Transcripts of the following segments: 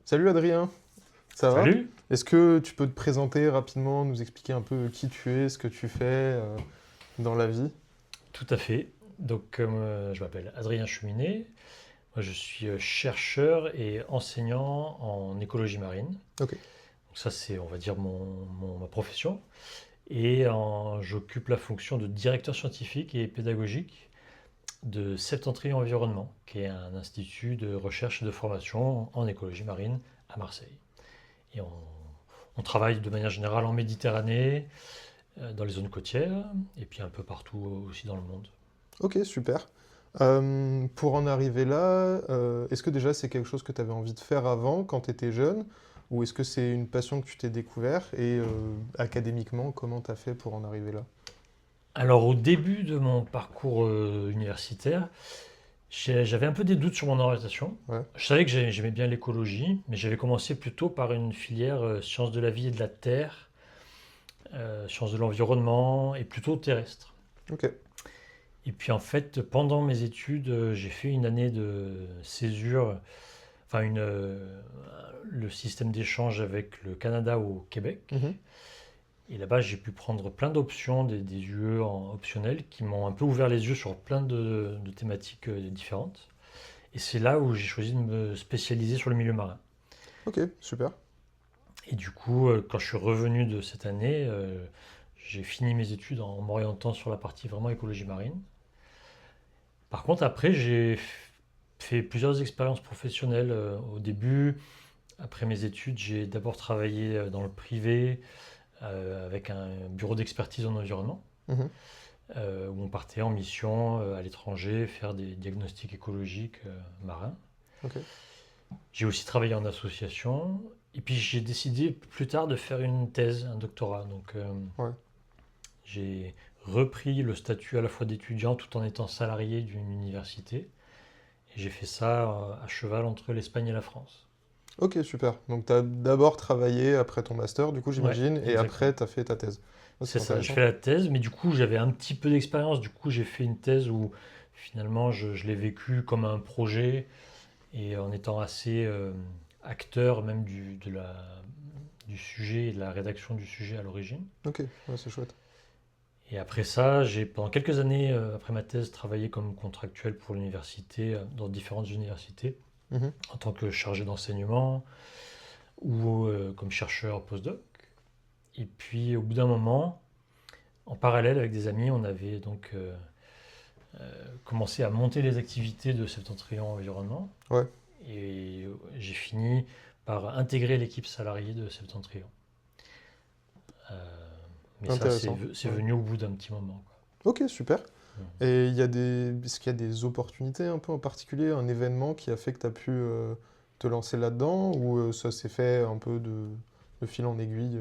Salut Adrien, ça va? Salut! Est-ce que tu peux te présenter rapidement, nous expliquer un peu qui tu es, ce que tu fais dans la vie? Tout à fait. Je m'appelle Adrien Chuminet. Moi, je suis chercheur et enseignant en écologie marine. Ok, Donc ça, c'est, on va dire, ma profession. J'occupe la fonction de directeur scientifique et pédagogique de Septentrion Environnement, qui est un institut de recherche et de formation en écologie marine à Marseille. Et on travaille de manière générale en Méditerranée, dans les zones côtières, et puis un peu partout aussi dans le monde. ok, super. Pour en arriver là, est-ce que déjà c'est quelque chose que tu avais envie de faire avant, quand tu étais jeune, ou est-ce que c'est une passion que tu t'es découvert et académiquement, comment tu as fait pour en arriver là? Alors au début de mon parcours universitaire, j'avais un peu des doutes sur mon orientation. Ouais, Je savais que j'aimais bien l'écologie, mais j'avais commencé plutôt par une filière sciences de la vie et de la terre, sciences de l'environnement et plutôt terrestre. ok. Et puis en fait, pendant mes études, j'ai fait une année de césure, enfin le système d'échange avec le Canada au Québec. Mhm. Et là-bas, j'ai pu prendre plein d'options, des UE en optionnel, qui m'ont un peu ouvert les yeux sur plein de thématiques différentes. Et c'est là où j'ai choisi de me spécialiser sur le milieu marin. Ok, super. Et du coup, quand je suis revenu de cette année, j'ai fini mes études en m'orientant sur la partie vraiment écologie marine. Par contre, après, fait plusieurs expériences professionnelles. Au début, après mes études, j'ai d'abord travaillé dans le privé avec un bureau d'expertise en environnement. Mhm. Où on partait en mission à l'étranger faire des diagnostics écologiques marins. Ok, J'ai aussi travaillé en association et puis j'ai décidé plus tard de faire une thèse, un doctorat. ouais. J'ai repris le statut à la fois d'étudiant tout en étant salarié d'une université et j'ai fait ça à cheval entre l'Espagne et la France. Ok, super. Donc tu as d'abord travaillé après ton master, du coup Ouais, j'imagine, et après exactement. tu as fait ta thèse. Oh, c'est C'est ça, j'ai fait intéressant. la thèse, mais du coup j'avais un petit peu d'expérience. Du coup j'ai fait une thèse où finalement je l'ai vécu comme un projet et en étant assez acteur même du sujet et de la rédaction du sujet à l'origine. Ok, ouais, c'est chouette. Et après ça, j'ai pendant quelques années, après ma thèse, travaillé comme contractuel pour l'université, dans différentes universités, Mhm. en tant que chargé d'enseignement ou comme chercheur postdoc. Et puis au bout d'un moment, en parallèle avec des amis, on avait commencé à monter les activités de Septentrion Environnement. Ouais, Et j'ai fini par intégrer l'équipe salariée de Septentrion. Mais ça, intéressant. c'est Ouais. venu au bout d'un petit moment, quoi. Ok, super. Mhm. Et est-ce qu'il y a des opportunités un peu en particulier, un événement qui a fait que tu as pu te lancer là-dedans, ou ça s'est fait un peu de fil en aiguille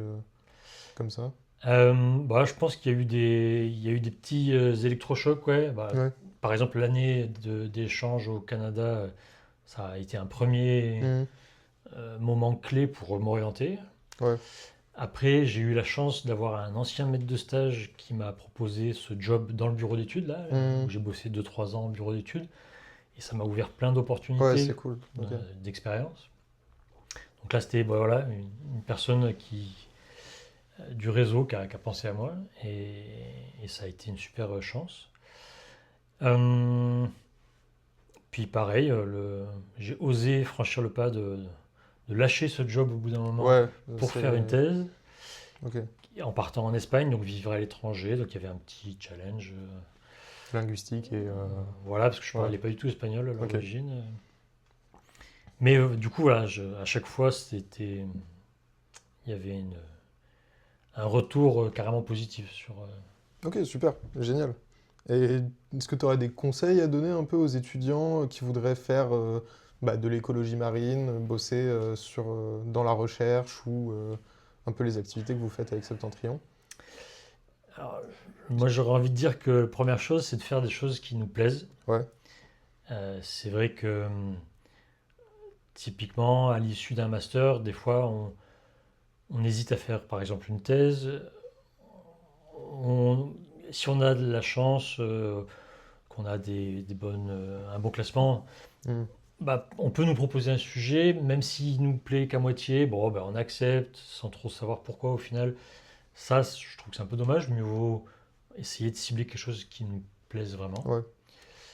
comme ça? Je pense qu'il y a il y a eu des petits électrochocs, ouais. Ouais. Par exemple, l'année d'échange au Canada, ça a été un premier Mhm. moment clé pour m'orienter. Ouais. Après, j'ai eu la chance d'avoir un ancien maître de stage qui m'a proposé ce job dans le bureau d'études, là, où Mhm. j'ai bossé 2 3 ans en bureau d'études. Et ça m'a ouvert plein Ouais, c'est d'opportunités, cool. Ok. d'expérience. Donc là, c'était voilà, une personne du réseau qui a pensé à moi et, et ça a été une super chance. Euh, Puis pareil, j'ai osé franchir le pas de lâcher ce job au bout d'un moment Ouais, pour faire une c'est... thèse Ok. en partant en Espagne, donc vivre à l'étranger. Donc il y avait un petit challenge. Linguistique et... Voilà, parce que je ouais. parlais pas du tout espagnol à Ok. l'origine. Mais du coup, voilà, à chaque fois, il y avait un retour carrément positif sur. Ok, super. Génial. Et est-ce que tu aurais des conseils à donner un peu aux étudiants qui voudraient faire de l'écologie marine, bosser dans la recherche ou un peu les activités que vous faites avec Septentrion? Alors, moi, j'aurais envie de dire que la première chose, c'est de faire des choses qui nous plaisent. Ouais. C'est vrai que typiquement, à l'issue d'un master, des fois, on hésite à faire, par exemple, une thèse. On- Si on a de la chance, qu'on a un bon classement, Hmm. Bah, on peut nous proposer un sujet, même s'il nous plaît qu'à moitié, bon, bah, on accepte sans trop savoir pourquoi au final. Ça, je trouve que c'est un peu dommage. Mieux vaut essayer de cibler quelque chose qui nous plaise vraiment. Ouais.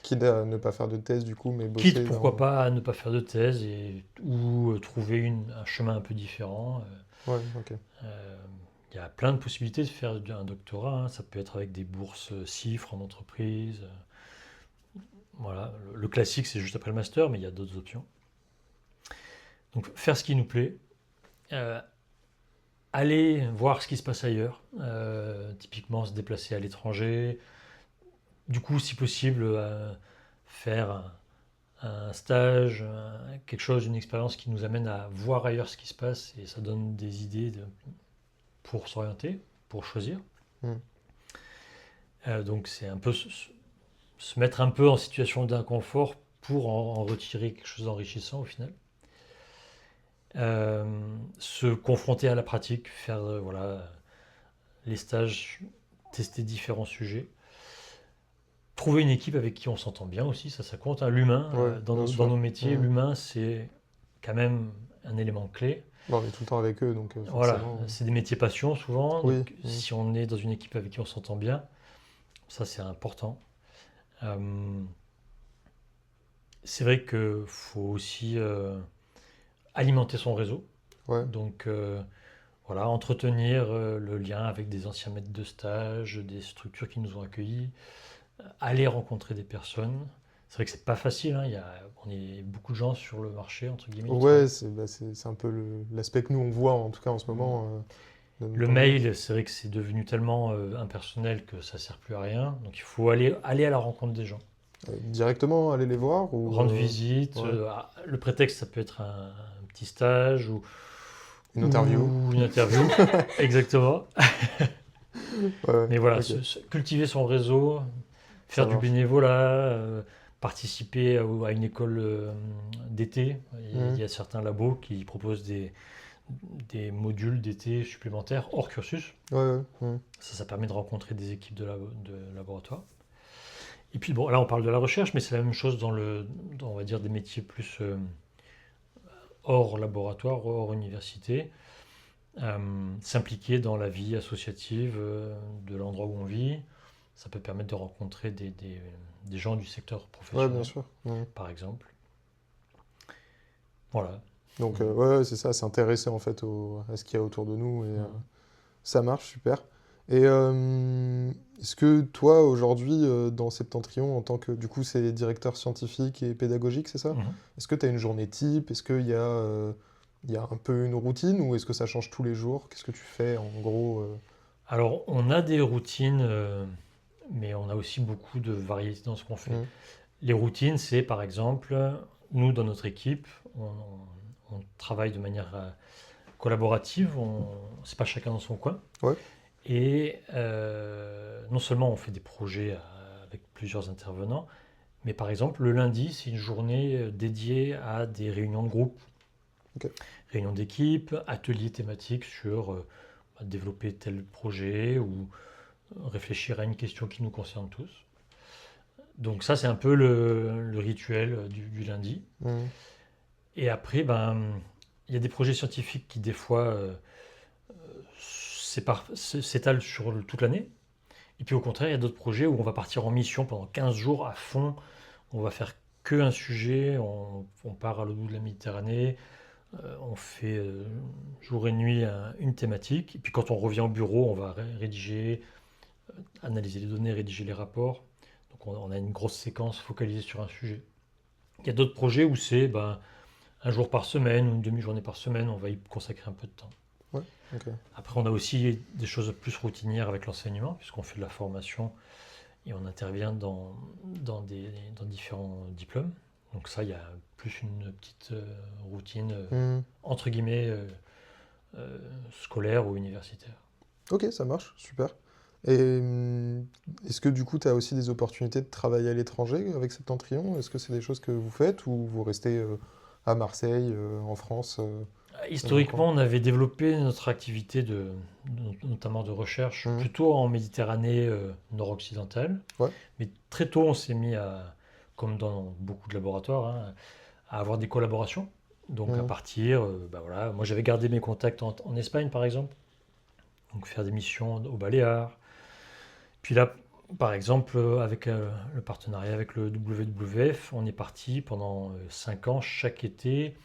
Quitte à ne pas faire de thèse du coup, mais Quitte, bosser pourquoi dans... pas, à ne pas faire de thèse ou trouver un chemin un peu différent. Ouais, ok. Euh, Il y a plein de possibilités de faire un doctorat, hein. Ça peut être avec des bourses CIFRE en entreprise. Voilà. Le classique, c'est juste après le master, mais il y a d'autres options. Donc, faire ce qui nous plaît. Euh, Aller voir ce qui se passe ailleurs. Typiquement, se déplacer à l'étranger. Du coup, si possible, faire un stage, quelque chose, une expérience qui nous amène à voir ailleurs ce qui se passe et ça donne des idées pour s'orienter, pour choisir. Hmm. Donc c'est un peu se mettre un peu en situation d'inconfort pour en retirer quelque chose d'enrichissant au final. Se confronter à la pratique, faire voilà, les stages, tester différents sujets. Trouver une équipe avec qui on s'entend bien aussi, ça compte, hein. L'humain, Ouais, bien dans sûr. nos métiers, Hmm. l'humain c'est quand même un élément clé. Bon, on est tout le temps avec eux, donc Voilà, forcément... c'est des métiers passion souvent, Oui. donc Hmm. si on est dans une équipe avec qui on s'entend bien, ça c'est important. Euh, c'est vrai qu'il faut aussi alimenter son réseau, Ouais. donc voilà, entretenir le lien avec des anciens maîtres de stage, des structures qui nous ont accueillis, aller rencontrer des personnes. C'est vrai que c'est pas facile, hein. On est beaucoup de gens sur le marché, entre guillemets, du travail. Ouais, c'est un peu l'aspect que nous on voit en tout cas en ce Mm. moment de notre Le tendance. mail, c'est vrai que c'est devenu tellement impersonnel que ça sert plus à rien. Donc il faut aller à la rencontre des gens. Directement aller les voir ou Rendre visite. ouais, Le prétexte, ça peut être un petit stage une interview. ou une interview. Exactement. Ouais, Mais voilà, ok, cultiver son réseau, ça faire du marche. bénévolat, participer à une école d'été. Il Mhm. y a certains labos qui proposent des modules d'été supplémentaires hors cursus. Ouais, ouais, mhm. Ça permet de rencontrer des équipes de laboratoire. Et puis bon, là on parle de la recherche, mais c'est la même chose dans, on va dire, des métiers plus hors laboratoire, hors université. S'impliquer dans la vie associative de l'endroit où on vit, ça peut permettre de rencontrer des gens du secteur Ouais, bien professionnel, sûr. Mhm. par exemple. Voilà. Donc ouais, ouais, c'est ça, s'intéresser en fait à ce qu'il y a autour de nous et Mhm. ça marche super. Et est-ce que toi aujourd'hui dans Septentrion en tant que du coup c'est directeur scientifique et pédagogique, c'est ça? Mhm. Est-ce que tu as une journée type? Est-ce qu'il y a un peu une routine ou est-ce que ça change tous les jours? Qu'est-ce que tu fais en gros Alors, on a des routines, mais on a aussi beaucoup de variété dans ce qu'on fait. Mhm. Les routines, c'est par exemple, nous, dans notre équipe, on travaille de manière collaborative, c'est pas chacun dans son coin. Ouais, Et non seulement on fait des projets avec plusieurs intervenants, mais par exemple, le lundi, c'est une journée dédiée à des réunions de groupe, ok. réunions d'équipe, ateliers thématiques sur développer tel projet ou réfléchir à une question qui nous concerne tous. Donc ça, c'est un peu le rituel du lundi. Mhm. Et après, ben, il y a des projets scientifiques qui, des fois, s'étalent sur toute l'année. Et puis au contraire, il y a d'autres projets où on va partir en mission pendant 15 jours à fond. On va faire que un sujet, on part à l'autre bout de la Méditerranée, on fait jour et nuit une thématique. Et puis quand on revient au bureau, on va rédiger, analyser les données, rédiger les rapports. Donc on a une grosse séquence focalisée sur un sujet. Il y a d'autres projets où c'est ben, un jour par semaine ou une demi-journée par semaine, on va y consacrer un peu de temps. Ouais, ok. Après, on a aussi des choses plus routinières avec l'enseignement, puisqu'on fait de la formation et on intervient dans différents diplômes. Donc ça, il y a plus une petite routine, Mhm. entre guillemets, euh, scolaire ou universitaire. Ok, ça marche, super. Et est-ce que du coup, tu as aussi des opportunités de travailler à l'étranger avec Septentrion? Est-ce que c'est des choses que vous faites ou vous restez à Marseille, en France, dans un coin? Historiquement, on avait développé notre activité notamment de recherche Mhm. plutôt en Méditerranée nord-occidentale. Ouais, Mais très tôt, on s'est mis comme dans beaucoup de laboratoires, hein, à avoir des collaborations. Donc à Mhm. partir, bah voilà, moi j'avais gardé mes contacts en Espagne par exemple, donc faire des missions aux Baléares. Puis là, par exemple, avec le partenariat avec le WWF, on est parti pendant 5 ans chaque été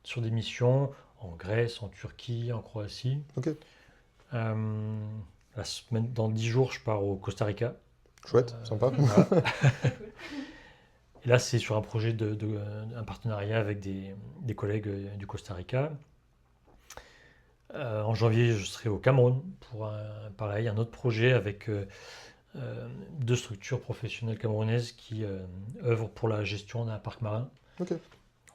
sur des missions en Grèce, en Turquie, en Croatie. Ok, Euh, dans 10 jours, je pars au Costa Rica. chouette, sympa. Voilà. Cool. Et là, c'est sur un projet un partenariat avec des collègues du Costa Rica. En janvier, je serai au Cameroun pour pareil, un autre projet avec deux structures professionnelles camerounaises qui œuvrent pour la gestion d'un parc marin. Ok.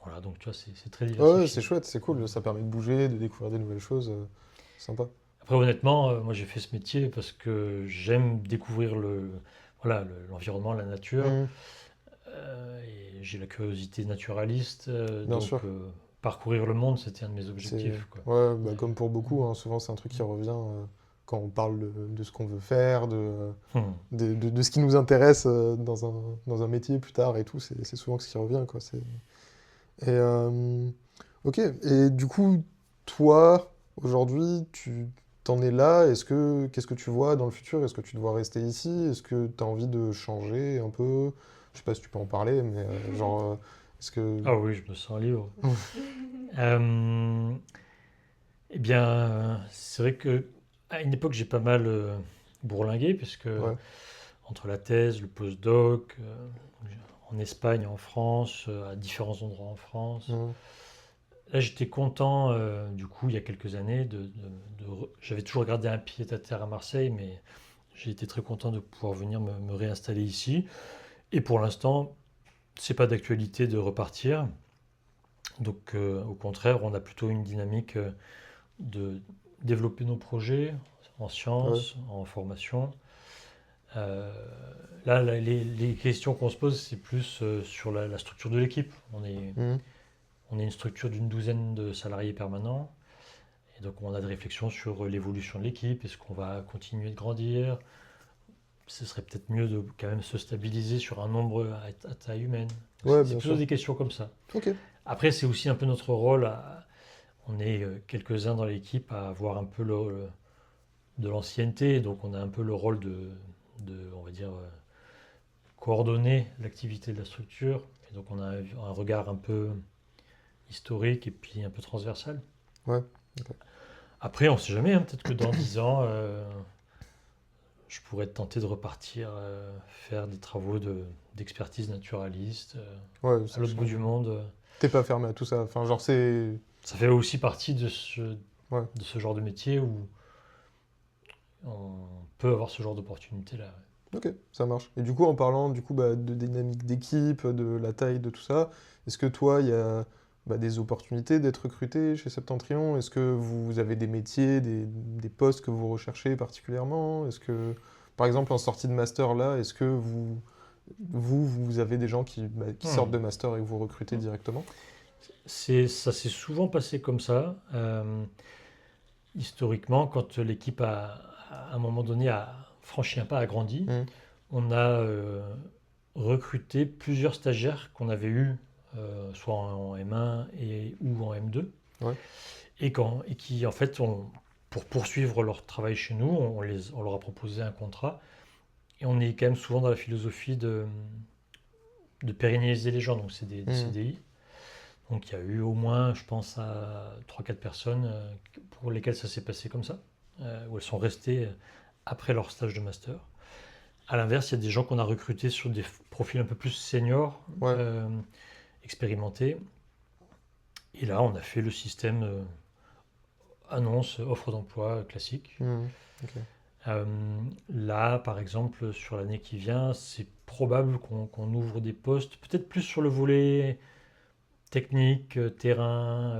Voilà, donc tu vois, c'est très Ouais, c'est diversifié. chouette, c'est cool, ça permet de bouger, de découvrir des nouvelles choses. Sympa. Après, honnêtement, moi j'ai fait ce métier parce que j'aime découvrir voilà, l'environnement, la nature. Mhm. Et j'ai la curiosité naturaliste. Bien Donc, sûr. parcourir le monde, c'était un de mes C'est objectifs, quoi. ouais, bah, comme pour Euh, beaucoup, hein, souvent c'est un truc qui revient quand on parle de ce qu'on veut faire, hmm. de ce qui nous intéresse dans un métier plus tard et tout, c'est souvent ce qui revient, quoi. Et, ok, et du coup, toi, aujourd'hui, tu t'en es là, qu'est-ce que tu vois dans le futur? Est-ce que tu te vois rester ici? Est-ce que tu as envie de changer un peu? Je sais pas si tu peux en parler, mais genre, est-ce que... Ah oui, je me sens libre. Euh, eh bien, c'est vrai que à une époque, j'ai pas mal bourlingué, puisque Ouais. entre la thèse, le postdoc, en Espagne, en France, à différents endroits en France. Mhm. Là, j'étais content, du coup, il y a quelques années, j'avais toujours gardé un pied à terre à Marseille, mais j'ai été très content de pouvoir venir me réinstaller ici. Et pour l'instant, c'est pas d'actualité de repartir. Donc, au contraire, on a plutôt une dynamique de développer nos projets en Ouais. sciences, en formation. Euh, Là, les questions qu'on se pose, c'est plus sur la structure de l'équipe. Mhm. On est une structure d'une douzaine de salariés permanents. Et donc, on a des réflexions sur l'évolution de l'équipe. Est-ce qu'on va continuer de grandir? Ce serait peut-être mieux de quand même se stabiliser sur un nombre à taille humaine. Ouais, C'est bien plutôt sûr. des questions comme ça. Ok. Après, c'est aussi un peu notre rôle. On est quelques-uns dans l'équipe à avoir un peu de l'ancienneté. Donc, on a un peu le rôle on va dire, coordonner l'activité de la structure. Et donc, on a un regard un peu historique et puis un peu transversal. Ouais. Ok. Après, on ne sait jamais, hein, peut-être que dans 10 ans, je pourrais être tenté de repartir faire des travaux d'expertise naturaliste Ouais, à l'autre bout du monde. t'es pas fermé à tout ça. Enfin, genre, c'est... Ça fait aussi partie Ouais. de ce genre de métier où on peut avoir ce genre d'opportunité-là. Ok, ça marche. Et du coup, en parlant du coup, bah, de dynamique d'équipe, de la taille, de tout ça, est-ce que toi, il y a des opportunités d'être recruté chez Septentrion? Est-ce que vous avez des métiers, des postes que vous recherchez particulièrement? Est-ce que, par exemple, en sortie de master là, est-ce que vous avez des gens qui sortent Hmm. de master et que vous recrutez directement? Ça s'est souvent passé comme ça. Historiquement, quand l'équipe à un moment donné, a franchi un pas, a grandi, Hmm. on a recruté plusieurs stagiaires qu'on avait eus, soit en M1 ou en M2, Ouais. et qui, en fait, pour poursuivre leur travail chez nous, on leur a proposé un contrat. Et on est quand même souvent dans la philosophie de pérenniser les gens, donc c'est des Hmm. CDI. Donc il y a eu au moins, je pense, à 3-4 personnes pour lesquelles ça s'est passé comme ça, où elles sont restées après leur stage de master. À l'inverse, il y a des gens qu'on a recrutés sur des profils un peu plus seniors, Ouais. expérimentés. Et là, on a fait le système annonce, offre d'emploi classique. Hmm. Ok. Euh, Là, par exemple, sur l'année qui vient, c'est probable qu'on ouvre des postes, peut-être plus sur le volet technique, terrain,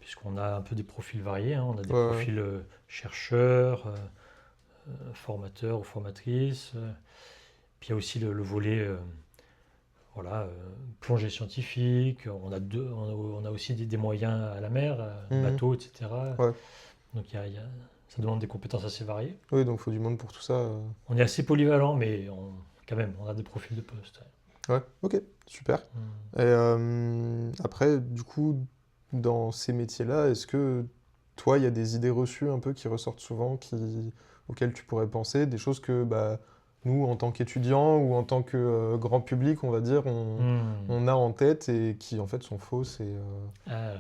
puisqu'on a un peu des profils variés, hein. On a des Ouais, ouais. profils chercheurs, formateurs ou formatrices. Puis il y a aussi le volet voilà, plongée scientifique. On a aussi des moyens à la mer, Hmm. bateaux, etc. Ouais. Donc ça demande des compétences assez variées. Oui, donc il faut du monde pour tout ça. On est assez polyvalent, mais quand même, on a des profils de poste. Ouais, ok, super. Mm. Et après, du coup, dans ces métiers-là, est-ce que toi, il y a des idées reçues un peu qui ressortent souvent, auxquelles tu pourrais penser, des choses que bah, nous, en tant qu'étudiants ou en tant que grand public, on va dire, Mm. on a en tête et qui en fait sont fausses Ah.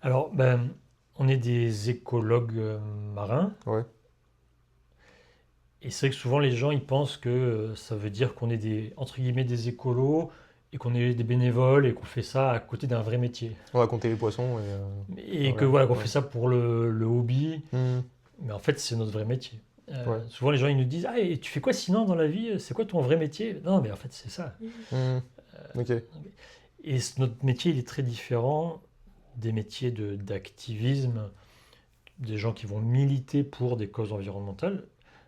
Alors, ben, on est des écologues marins. ouais, Et c'est vrai que souvent les gens ils pensent que ça veut dire qu'on est des entre guillemets des écolos et qu'on est des bénévoles et qu'on fait ça à côté d'un vrai métier. on va compter les poissons Et que voilà, voilà qu'on ouais. fait ça pour le hobby, Hmm, mais en fait c'est notre vrai métier. ouais, Souvent les gens ils nous disent ah et tu fais quoi sinon dans la vie? C'est quoi ton vrai métier? Non mais en fait c'est ça. hmm, ok, Et notre métier il est très différent des métiers d'activisme, des gens qui vont militer pour des causes environnementales.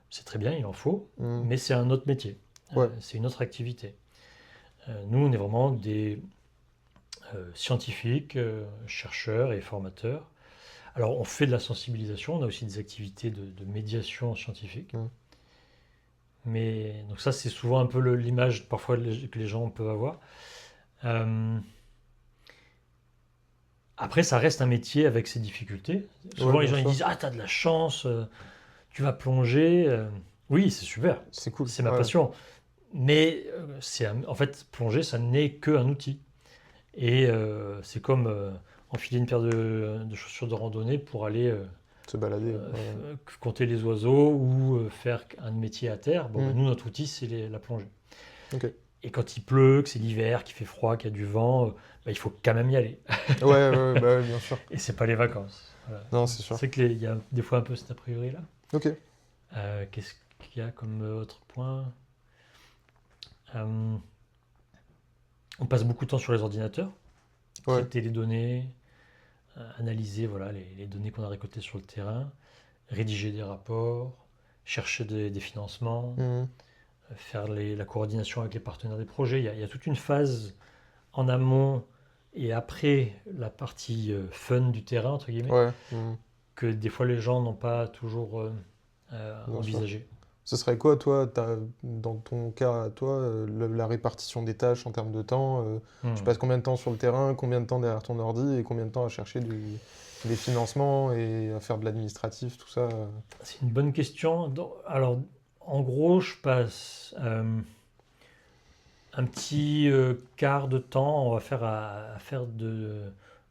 C'est très bien, il en faut, hmm, mais c'est un autre métier. ouais, C'est une autre activité. Nous, on est vraiment des scientifiques, chercheurs et formateurs. Alors, on fait de la sensibilisation, on a aussi des activités de médiation scientifique. hmm, Mais donc ça, c'est souvent un peu l'image parfois que les gens peuvent avoir. Euh, Après, ça reste un métier avec ses difficultés. ouais, Souvent, les bien gens ils sûr, disent ah, t'as de la chance, tu vas plonger. Oui, c'est super, c'est cool, c'est ma ouais, passion. Mais en fait, plonger, ça n'est qu'un outil. Et c'est comme enfiler une paire de chaussures de randonnée pour aller se balader, ouais, compter les oiseaux ou faire un métier à terre. Bon, bah, hmm, nous, notre outil, c'est la plongée. ok, Et quand il pleut, que c'est l'hiver, qu'il fait froid, qu'il y a du vent, bah, il faut quand même y aller. ouais, ouais, ouais, bah ouais, bien sûr, Et c'est pas les vacances. Voilà. non, c'est sûr, C'est qu'il y a des fois un peu cet a priori-là. ok, Qu'est-ce qu'il y a comme autre point? Euh, on passe beaucoup de temps sur les ordinateurs, ouais, traiter les données, analyser voilà, les données qu'on a récoltées sur le terrain, rédiger des rapports, chercher des financements, hmm, faire la coordination avec les partenaires des projets. Il y a toute une phase en amont et après la partie fun du terrain, entre guillemets, ouais, hmm, que des fois les gens n'ont pas toujours bien sûr. envisagé. Ce serait quoi, toi, dans ton cas, toi, la répartition des tâches en termes de temps tu Hmm. passes combien de temps sur le terrain, combien de temps derrière ton ordi et combien de temps à chercher des financements et à faire de l'administratif, tout ça C'est une bonne question. Alors, en gros, je passe un petit quart de temps, on va faire à faire de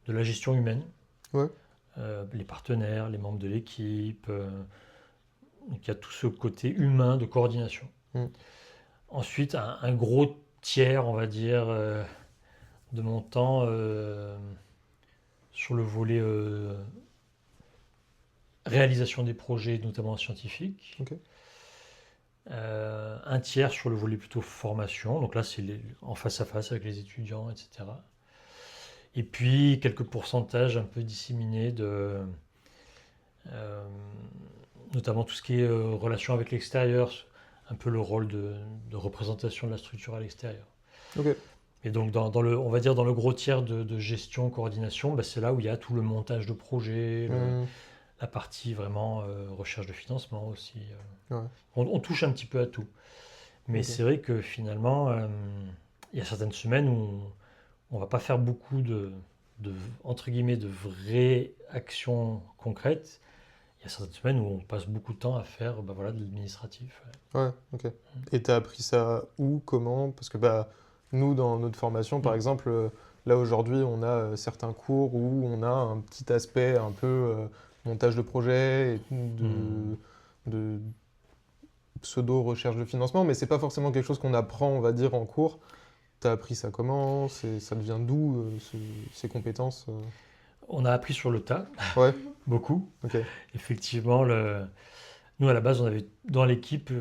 la gestion humaine. Ouais, Les partenaires, les membres de l'équipe. Donc il y a tout ce côté humain de coordination. hmm, Ensuite, un gros tiers, on va dire, de mon temps sur le volet réalisation des projets, notamment scientifiques. ok. Un tiers sur le volet plutôt formation. Donc là, c'est en face à face avec les étudiants, etc. Et puis quelques pourcentages un peu disséminés euh, notamment tout ce qui est relation avec l'extérieur, un peu le rôle de représentation de la structure à l'extérieur. Ok. Et donc, on va dire dans le gros tiers de gestion, coordination, bah, c'est là où il y a tout le montage de projet, Hmm, la partie vraiment recherche de financement aussi. ouais, On touche un petit peu à tout. Mais ok. c'est vrai que finalement, il y a certaines semaines où on ne va pas faire beaucoup entre guillemets, de vraies actions concrètes. Il y a certaines semaines où on passe beaucoup de temps à faire bah, voilà, de l'administratif. Ouais, ok. Et t'as appris ça où, comment? Parce que bah, nous, dans notre formation, par Mm. exemple, là aujourd'hui, on a certains cours où on a un petit aspect un peu montage de projet, et Mm. de pseudo-recherche de financement, mais c'est pas forcément quelque chose qu'on apprend, on va dire, en cours. T'as appris ça comment? Ça devient d'où ces compétences On a appris sur le tas, Ouais, beaucoup. ok. Effectivement, nous à la base, on avait dans l'équipe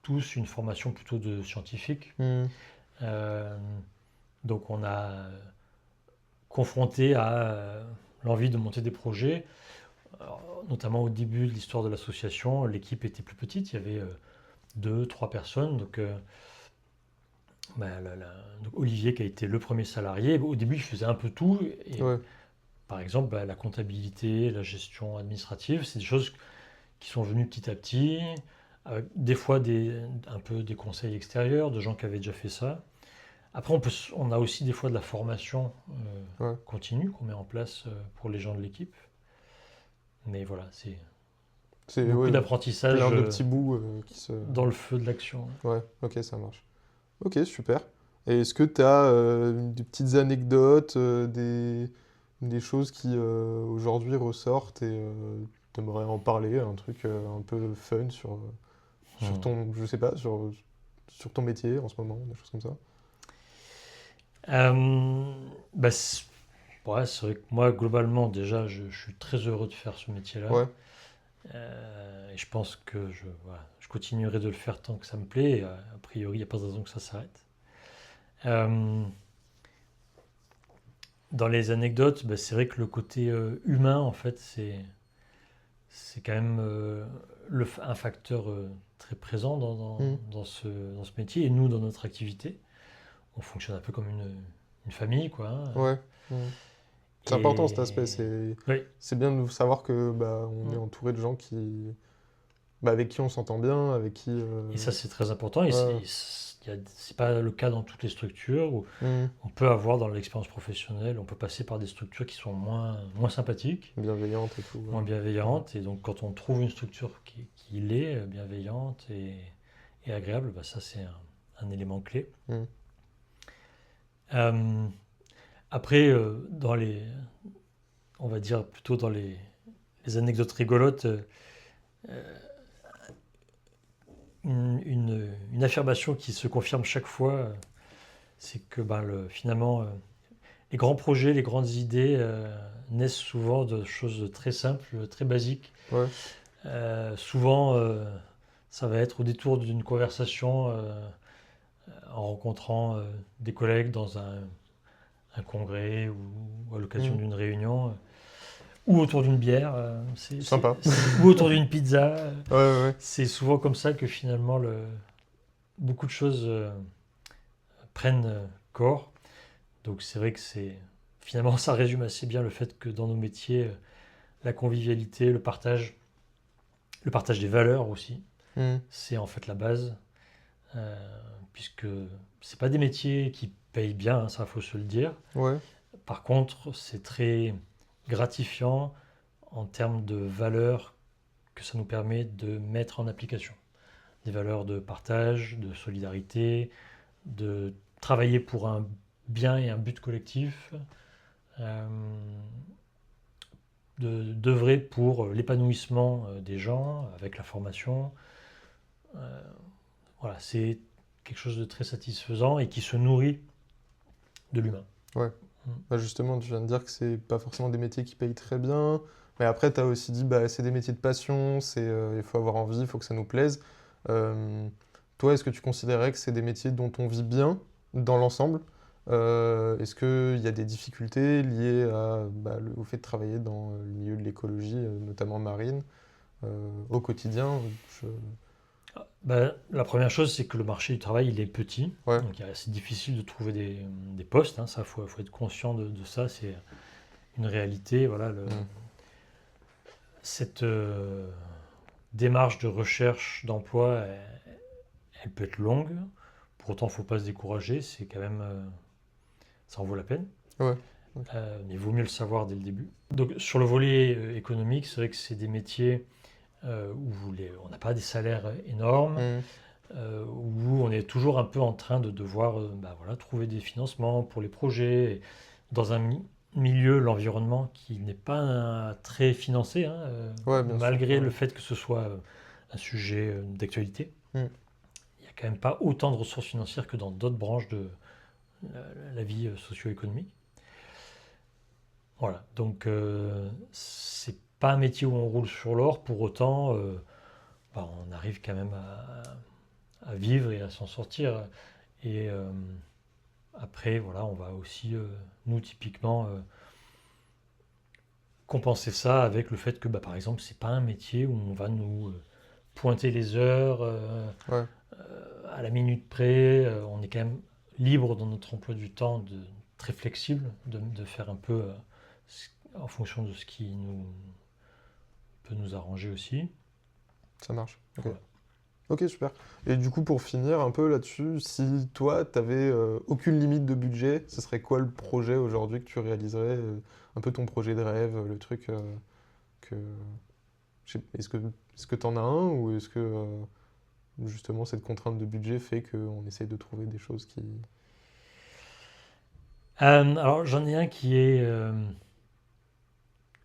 tous une formation plutôt de scientifique. Hmm, Euh, donc on a confronté à l'envie de monter des projets. Alors, notamment au début de l'histoire de l'association, l'équipe était plus petite, il y avait deux, trois personnes. Donc, bah, donc Olivier qui a été le premier salarié, au début il faisait un peu tout. Et ouais, par exemple, bah, la comptabilité, la gestion administrative, c'est des choses qui sont venues petit à petit. avec des fois un peu des conseils extérieurs, de gens qui avaient déjà fait ça. Après, on a aussi des fois de la formation Ouais. continue qu'on met en place pour les gens de l'équipe. Mais voilà, c'est C'est beaucoup ouais, d'apprentissage plein de petits bouts qui se... dans le feu de l'action. Ouais, ok, ça marche. Ok, super. Et est-ce que tu as des petites anecdotes, des choses qui aujourd'hui ressortent et tu aimerais en parler, un truc un peu fun sur Hmm. ton, je sais pas, sur ton métier en ce moment, des choses comme ça? Euh, bah, ouais, c'est vrai que moi, globalement, déjà, je suis très heureux de faire ce métier-là. Ouais, Et je pense que voilà, je continuerai de le faire tant que ça me plaît. Et, a priori, il n'y a pas de raison que ça s'arrête. Euh, Dans les anecdotes, bah, c'est vrai que le côté humain, en fait, c'est quand même un facteur très présent hmm, dans ce métier. Et nous, dans notre activité, on fonctionne un peu comme une famille, quoi, hein. ouais. Hmm. C'est important cet aspect, Et oui. c'est bien de savoir que bah, on est Mm. entouré de gens bah, avec qui on s'entend bien, avec qui... Et ça, c'est très important. Et ouais, c'est pas le cas dans toutes les structures où hmm, on peut avoir dans l'expérience professionnelle, on peut passer par des structures qui sont moins sympathiques, bienveillante et tout. moins Ouais. bienveillantes. Et donc, quand on trouve une structure qui l'est, bienveillante et agréable, bah, ça, c'est un élément clé. Hmm. Euh, Après, on va dire plutôt dans les anecdotes rigolotes, une affirmation qui se confirme chaque fois, c'est que ben, finalement, les grands projets, les grandes idées naissent souvent de choses très simples, très basiques. Ouais. Souvent, ça va être au détour d'une conversation en rencontrant des collègues dans un congrès ou à l'occasion Hmm. d'une réunion, ou autour d'une bière, Sympa. ou autour d'une pizza. Ouais, ouais, ouais. C'est souvent comme ça que finalement beaucoup de choses prennent corps. Donc c'est vrai que finalement ça résume assez bien le fait que dans nos métiers, la convivialité, le partage des valeurs aussi, Hmm. c'est en fait la base, euh, puisque c'est pas des métiers qui payent bien, hein, ça faut se le dire. Ouais. Par contre, c'est très gratifiant en termes de valeurs que ça nous permet de mettre en application. Des valeurs de partage, de solidarité, de travailler pour un bien et un but collectif, euh, d'œuvrer pour l'épanouissement des gens avec la formation. Euh, voilà, c'est quelque chose de très satisfaisant et qui se nourrit de l'humain. Ouais. Mm. Bah justement, tu viens de dire que c'est pas forcément des métiers qui payent très bien. Mais après, tu as aussi dit bah c'est des métiers de passion, il faut avoir envie, il faut que ça nous plaise. Euh, Toi, est-ce que tu considérais que c'est des métiers dont on vit bien dans l'ensemble? Est-ce qu'il y a des difficultés liées bah, au fait de travailler dans le milieu de l'écologie, notamment marine, au quotidien? Je- Ben, la première chose, c'est que le marché du travail, il est petit. Ouais. Donc, c'est difficile de trouver des postes, hein, ça, faut être conscient de ça. C'est une réalité. Voilà, Mm. cette démarche de recherche d'emploi, elle peut être longue. Pour autant, il ne faut pas se décourager. C'est quand même, ça en vaut la peine. Ouais. Ok. Mais il vaut mieux le savoir dès le début. Donc, sur le volet économique, c'est vrai que c'est des métiers où on n'a pas des salaires énormes, Mm. où on est toujours un peu en train de devoir bah, voilà, trouver des financements pour les projets, et dans un milieu, l'environnement, qui n'est pas très financé, hein, Ouais, bien sûr. malgré Ouais. le fait que ce soit un sujet d'actualité. Mm. Il n'y a quand même pas autant de ressources financières que dans d'autres branches de la vie socio-économique. Voilà, donc c'est pas un métier où on roule sur l'or, pour autant, bah, on arrive quand même à vivre et à s'en sortir. Et après, voilà, on va aussi, nous, typiquement, compenser ça avec le fait que, bah, par exemple, c'est pas un métier où on va nous pointer les heures Ouais. à la minute près. On est quand même libre dans notre emploi du temps, très flexible, de faire un peu en fonction de ce qui peut nous arranger aussi. Ça marche. Ok. Voilà. Ok, super. Et du coup, pour finir un peu là-dessus, si toi, tu n'avais aucune limite de budget, ce serait quoi le projet aujourd'hui que tu réaliserais, un peu ton projet de rêve, le truc que... est-ce que tu en as un ou est-ce que justement cette contrainte de budget fait qu'on essaye de trouver des choses qui... Alors j'en ai un qui est,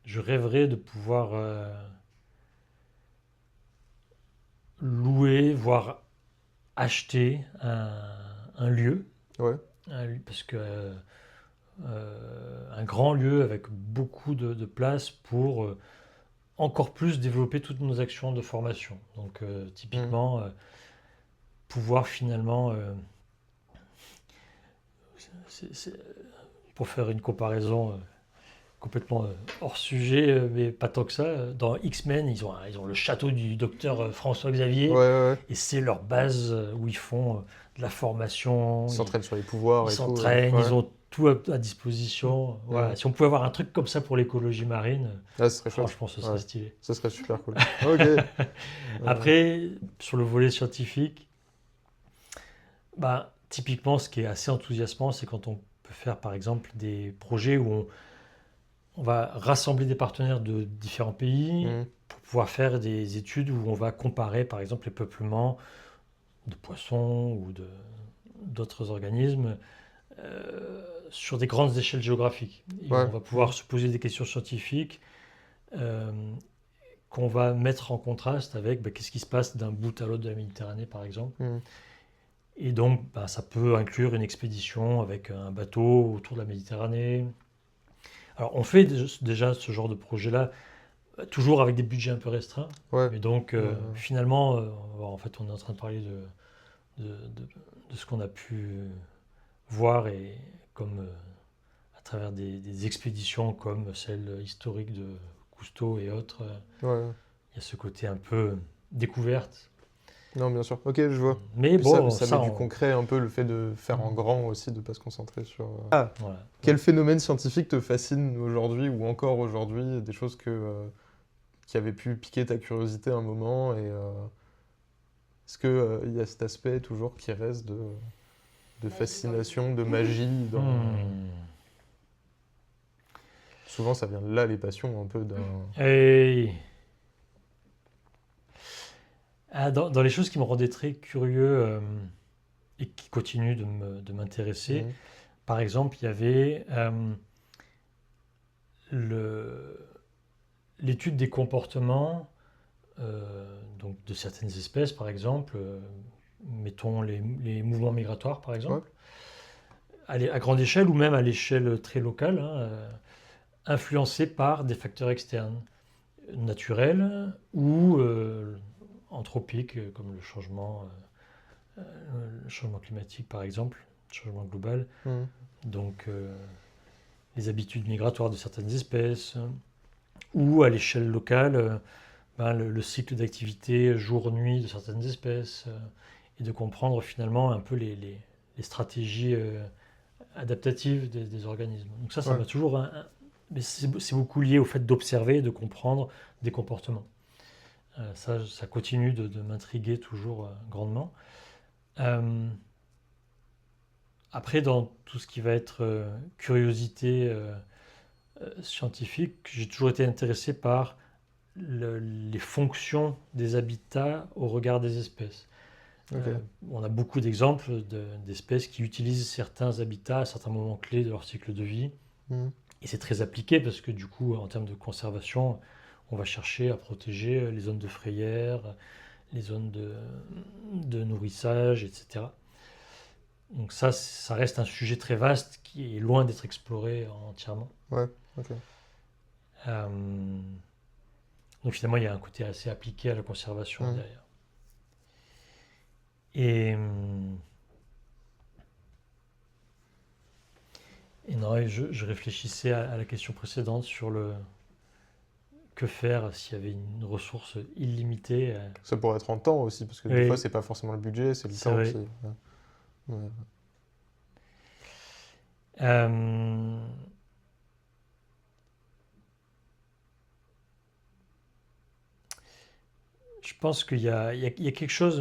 je rêverais de pouvoir louer, voire acheter un lieu, Ouais. parce que un grand lieu avec beaucoup de place pour encore plus développer toutes nos actions de formation. Donc Hmm. typiquement, pouvoir finalement, pour faire une comparaison complètement hors sujet, mais pas tant que ça, dans X-Men, ils ont le château du docteur François Ouais, Xavier, ouais, ouais. et c'est leur base où ils font de la Ils formation, s'entraînent sur les ils pouvoirs et tout. s'entraînent, ils Ouais. ont tout à disposition. Hmm. Voilà. Si on pouvait avoir un truc comme ça pour l'écologie marine, Ah, ce serait chouette. franchement, ce serait Ouais. stylé. Ce serait super cool. Ok. Après, sur le volet scientifique, bah, typiquement, ce qui est assez enthousiasmant, c'est quand on peut faire, par exemple, des projets où on va rassembler des partenaires de différents pays Hmm. pour pouvoir faire des études où on va comparer, par exemple, les peuplements de poissons ou d'autres organismes sur des grandes échelles géographiques. Et Ouais. on va Hmm. pouvoir se poser des questions scientifiques euh, qu'on va mettre en contraste avec qu'est-ce qui se passe d'un bout à l'autre de la Méditerranée, par exemple. Hmm. Et donc, ça peut inclure une expédition avec un bateau autour de la Méditerranée. Alors, on fait déjà ce genre de projet-là, toujours avec des budgets un peu restreints. Ouais. Mais donc, finalement, en fait, on est en train de parler de ce qu'on a pu voir et comme à travers des expéditions comme celle historique de Cousteau et autres, Ouais. il y a ce côté un peu découverte. Non, bien sûr. Ok, je vois. Mais Puis ça, bon, ça met ça, du concret un peu, le fait de faire en grand aussi, de ne pas se concentrer sur... Ah, voilà. quel phénomène scientifique te fascine aujourd'hui ou encore aujourd'hui, des choses qui avaient pu piquer ta curiosité à un moment et est-ce que il y a cet aspect toujours qui reste de fascination, de magie dans... Hmm. Souvent, ça vient de là, les passions, un peu d'un... Et dans les choses qui me rendaient très curieux et qui continuent de m'intéresser, Mhm. par exemple, il y avait le- l'étude des comportements donc de certaines espèces, par exemple, mettons les mouvements migratoires, par Ouais. exemple, à grande échelle ou même à l'échelle très locale, hein, influencés par des facteurs externes, naturels ou anthropiques, comme le changement climatique, par exemple, le changement global. Mhm. Donc, les habitudes migratoires de certaines espèces, ou à l'échelle locale, le cycle d'activité jour-nuit de certaines espèces, et de comprendre finalement un peu les stratégies adaptatives des organismes. Donc ça Ouais. m'a toujours... mais c'est beaucoup lié au fait d'observer et de comprendre des comportements. Ça continue de m'intriguer toujours grandement. Euh, Après, dans tout ce qui va être curiosité scientifique, j'ai toujours été intéressé par les fonctions des habitats au regard des espèces. Ok. On a beaucoup d'exemples d'espèces qui utilisent certains habitats à certains moments clés de leur cycle de vie. Mhm. Et c'est très appliqué parce que du coup, en termes de conservation, on va chercher à protéger les zones de frayère, les zones de nourrissage, etc. Donc ça reste un sujet très vaste qui est loin d'être exploré entièrement. Ouais. Ok. Euh, donc finalement, il y a un côté assez appliqué à la conservation Mhm. derrière. Et, et non, je réfléchissais à la question précédente sur le que faire s'il y avait une ressource illimitée. Ça pourrait être en temps aussi, parce que des fois, Oui, c'est pas forcément le budget, c'est le c'est temps vrai. aussi. Ouais. Ouais. Euh, Je pense qu'il y a quelque chose,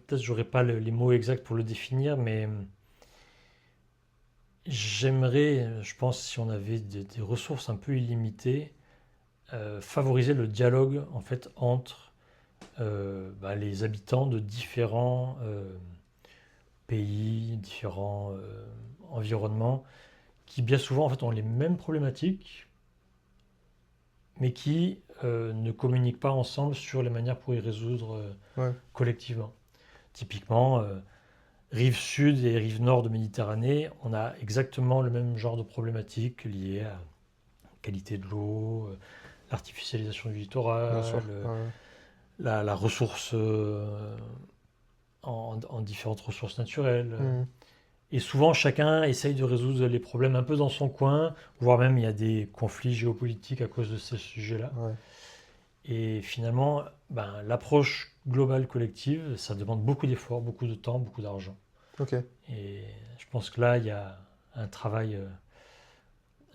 peut-être j'aurais pas les mots exacts pour le définir, mais j'aimerais, je pense, si on avait des ressources un peu illimitées, favoriser le dialogue en fait entre les habitants de différents pays, différents environnements, qui bien souvent en fait ont les mêmes problématiques, mais qui ne communiquent pas ensemble sur les manières pour y résoudre Ouais, collectivement. Typiquement, rive sud et rive nord de Méditerranée, on a exactement le même genre de problématiques liées à la qualité de l'eau, l'artificialisation du bien littoral, sûr. Ouais. la ressource en différentes ressources naturelles. Mhm. Et souvent, chacun essaye de résoudre les problèmes un peu dans son coin, voire même il y a des conflits géopolitiques à cause de ces sujets-là. Ouais. Et finalement, l'approche globale collective, ça demande beaucoup d'efforts, beaucoup de temps, beaucoup d'argent. Ok. Et je pense que là, il y a un travail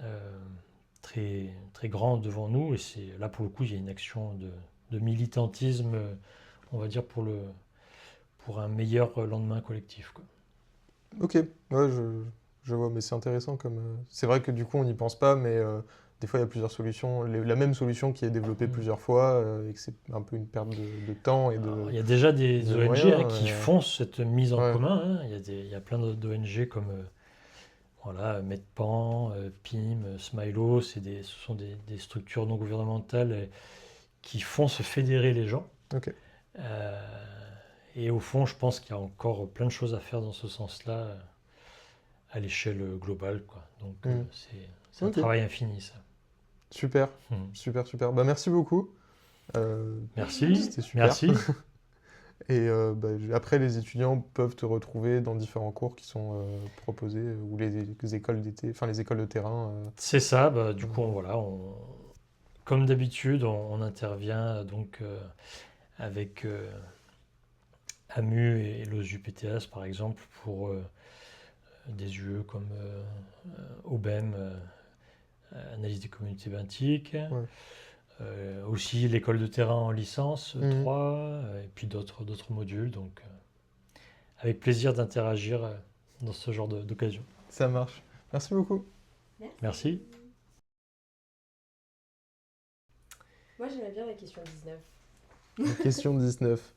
euh, très, très grand devant nous. Et c'est là, pour le coup, il y a une action de militantisme, on va dire, pour un meilleur lendemain collectif, quoi. Ok. Ouais, je vois, mais c'est intéressant comme. C'est vrai que du coup, on n'y pense pas, mais des fois, il y a plusieurs solutions. La même solution qui est développée Mm. plusieurs fois et que c'est un peu une perte de temps et Alors, il y a déjà des de ONG moyens. qui font cette mise en Ouais, commun, hein. Il y a plein d'ONG comme voilà, Medpan, PIM, Smilo, ce sont des structures non gouvernementales qui font se fédérer les gens. ok. Euh, et au fond, je pense qu'il y a encore plein de choses à faire dans ce sens-là à l'échelle globale, quoi. Donc Hmm. c'est un Ok. travail infini, ça. Super. Hmm. Super, super. Bah, merci beaucoup. Euh, Merci, C'était super. merci. Et après, les étudiants peuvent te retrouver dans différents cours qui sont proposés, ou les écoles d'été, enfin les écoles de terrain. C'est ça, du Euh, coup, voilà, comme d'habitude, on intervient donc avec AMU et l'OSU-PTS, par exemple, pour des UE comme OBEM, analyse des communautés benthiques, ouais. aussi l'école de terrain en licence Mhm. 3, et puis d'autres modules. Donc, avec plaisir d'interagir dans ce genre d'occasion. Ça marche. Merci beaucoup. Merci. Merci. Moi, j'aimais bien la question 19. Question 19.